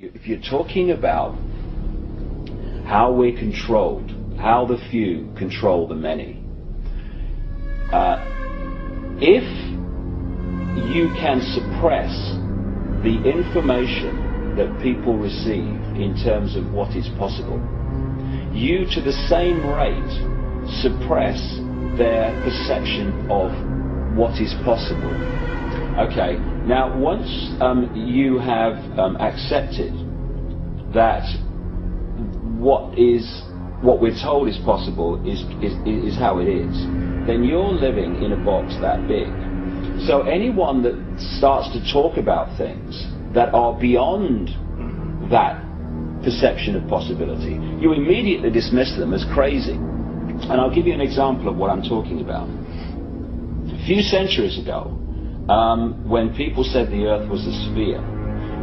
If you're talking about how we're controlled, how the few control the many, if you can suppress the information that people receive in terms of what is possible, you to the same rate suppress their perception of what is possible. Okay, now once you have accepted that what we're told is possible is how it is, then you're living in a box that big. So anyone that starts to talk about things that are beyond that perception of possibility, you immediately dismiss them as crazy. And I'll give you an example of what I'm talking about. A few centuries ago, when people said the Earth was a sphere,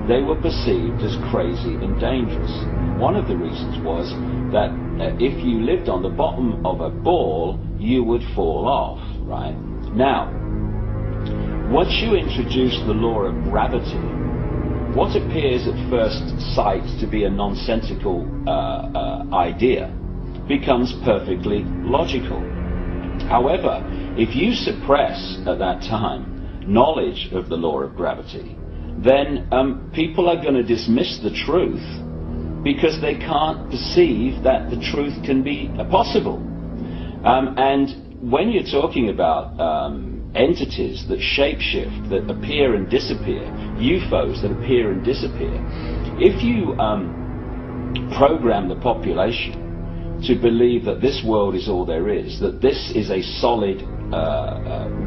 they were perceived as crazy and dangerous. One of the reasons was that if you lived on the bottom of a ball, you would fall off, right? Now, once you introduce the law of gravity, what appears at first sight to be a nonsensical idea becomes perfectly logical. However, if you suppress at that time knowledge of the law of gravity, then people are going to dismiss the truth because they can't perceive that the truth can be possible. And when you're talking about entities that shapeshift, that appear and disappear, UFOs that appear and disappear, if you program the population to believe that this world is all there is, that this is a solid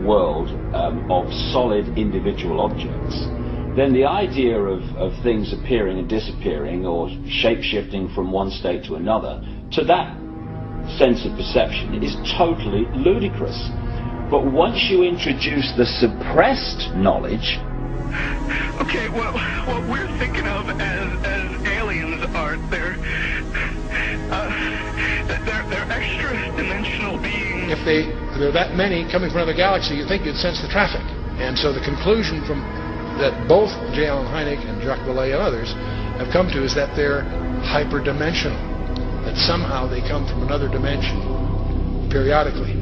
world of solid individual objects, then the idea of things appearing and disappearing or shape-shifting from one state to another, to that sense of perception, is totally ludicrous. But once you introduce the suppressed knowledge... Okay, well, what we're thinking of as aliens are, they're extra-dimensional beings. If there are that many coming from another galaxy, you'd think you'd sense the traffic. And so the conclusion that both J. Allen Hynek and Jacques Vallée and others have come to is that they're hyperdimensional, that somehow they come from another dimension periodically.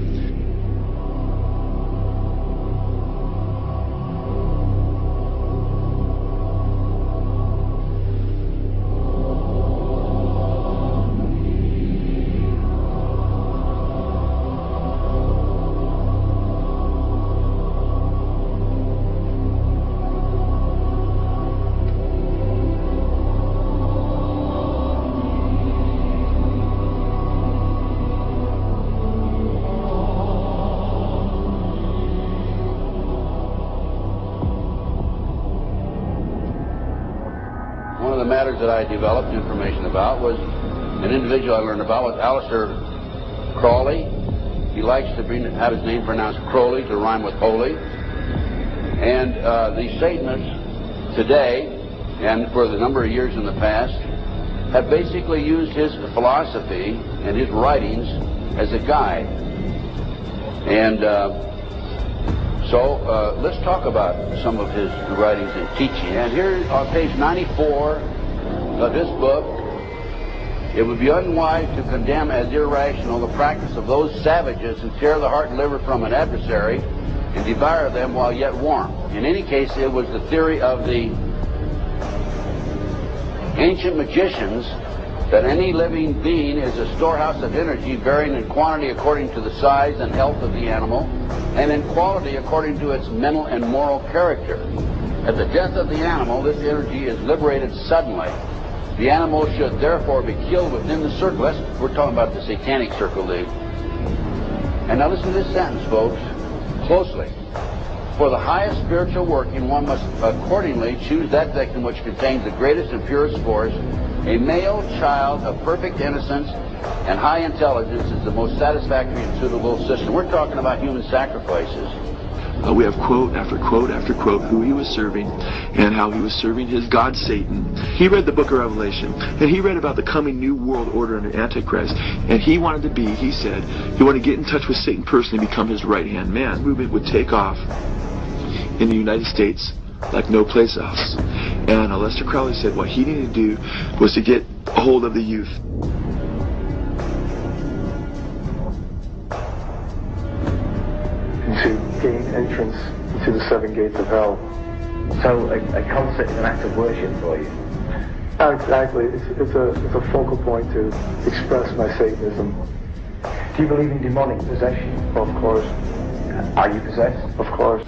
One of the matters that I developed information about was an individual I learned about was Aleister Crowley. He likes to have his name pronounced Crowley to rhyme with holy. And the Satanists today, and for the number of years in the past, have basically used his philosophy and his writings as a guide. And so let's talk about some of his writings and teaching. And here on page 94 of his book, it would be unwise to condemn as irrational the practice of those savages who tear the heart and liver from an adversary and devour them while yet warm. In any case, it was the theory of the ancient magicians that any living being is a storehouse of energy varying in quantity according to the size and health of the animal, and in quality according to its mental and moral character. At the death of the animal, this energy is liberated suddenly. The animal should therefore be killed within the circle. We're talking about the satanic circle, And now listen to this sentence, folks, closely. For the highest spiritual working, one must accordingly choose that victim which contains the greatest and purest force. A male child of perfect innocence and high intelligence is the most satisfactory and suitable system. We're talking about human sacrifices. We have quote after quote after quote who he was serving and how he was serving his god Satan. He read the book of Revelation, and he read about the coming new world order under Antichrist, and he wanted to be, he said, he wanted to get in touch with Satan personally and become his right-hand man. The movement would take off in the United States like no place else. And Lester Crowley said what he needed to do was to get a hold of the youth. To gain entrance to the 7 gates of hell. So a concert is an act of worship for you? Exactly. It's a focal point to express my Satanism. Do you believe in demonic possession? Of course. Are you possessed? Of course.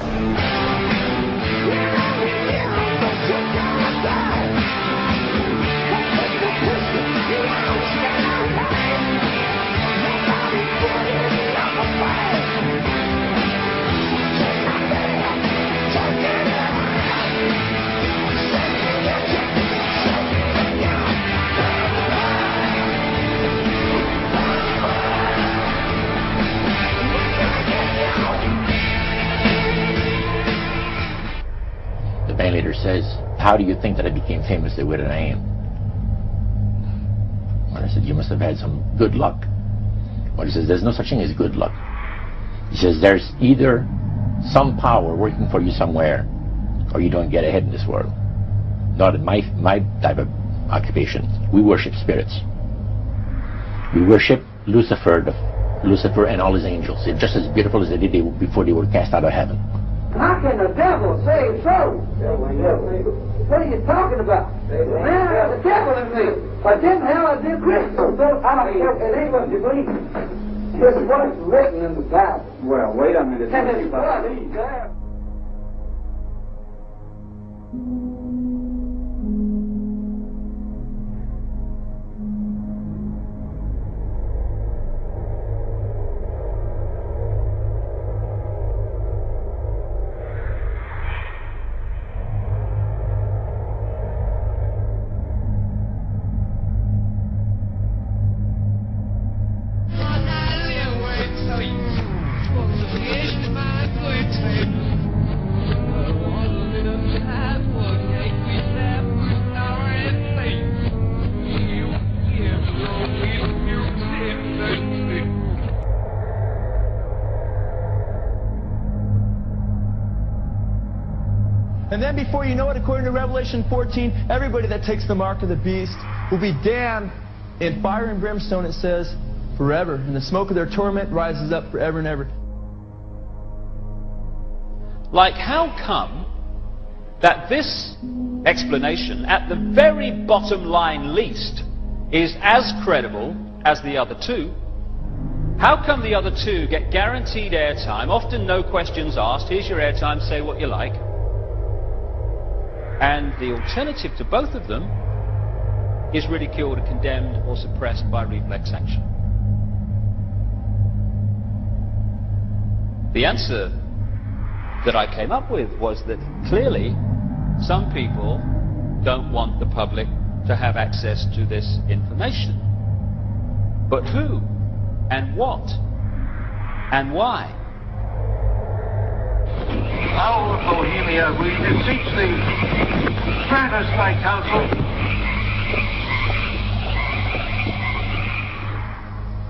The band leader says, "How do you think that I became famous the way that I am?" And I said, "You must have had some good luck." Well, he says, "There's no such thing as good luck." He says, "There's either some power working for you somewhere, or you don't get ahead in this world." Not in my type of occupation. We worship spirits. We worship Lucifer and all his angels. They're just as beautiful as they did before they were cast out of heaven. How can the devil save souls? What are you talking about? Man, there's a devil in me. I didn't hell, I did Christ. So I don't care if it ain't what you believe. This is what's written in the Bible. Well, wait a minute. And it's blood, he's there. And then before you know it, according to Revelation 14, everybody that takes the mark of the beast will be damned in fire and brimstone, it says, forever. And the smoke of their torment rises up forever and ever. Like, how come that this explanation, at the very bottom line least, is as credible as the other two? How come the other two get guaranteed airtime, often no questions asked, here's your airtime, say what you like? And the alternative to both of them is ridiculed or condemned or suppressed by reflex action. The answer that I came up with was that clearly some people don't want the public to have access to this information. But who and what and why? All of Bohemia, we beseech thee, grant us thy counsel.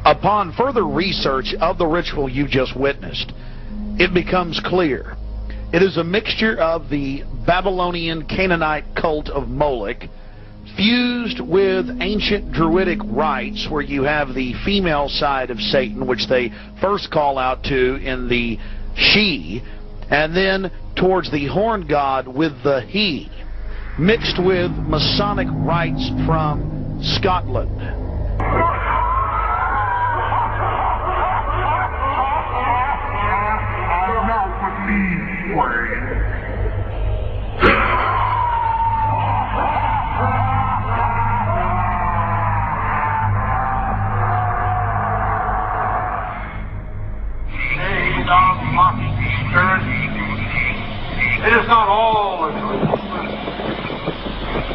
Upon further research of the ritual you just witnessed, it becomes clear. It is a mixture of the Babylonian Canaanite cult of Moloch fused with ancient Druidic rites where you have the female side of Satan, which they first call out to in the she, and then towards the horn god with the he, mixed with Masonic rites from Scotland. It is not all the truth.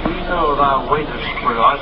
We know thou waitest for us.